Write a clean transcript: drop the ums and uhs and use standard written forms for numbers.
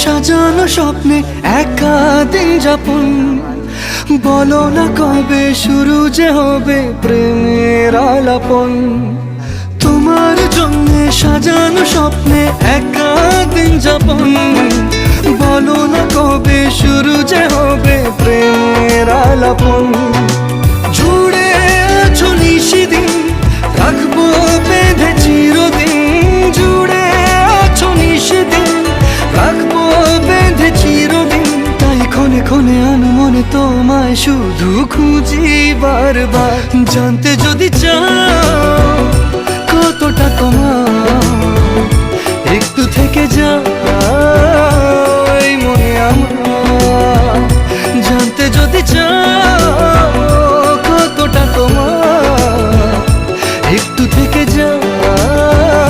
সাজানো স্বপ্নে একা দিন যাপন, বলো না কবে শুরু যে হবে প্রেমের আলাপন। তোমার জন্য সাজানো স্বপ্নে একা দিন যাপন, বলো না কবে শুরু যে হবে প্রেমের আলাপন। জুড়ে আছো নিশিদিন, রাখবো বেঁধে চিরদিন। জুড়ে আছো নিশিদিন, রাখবো বেঁধে চিরদিন। তাই ক্ষণে ক্ষণে আমি মনে তোমায় শুধু খুঁজি বারবার। জানতে যদি চাও কতটা তোমার, একটু থেকে যাও এই মনে আমার। জানতে যদি চাও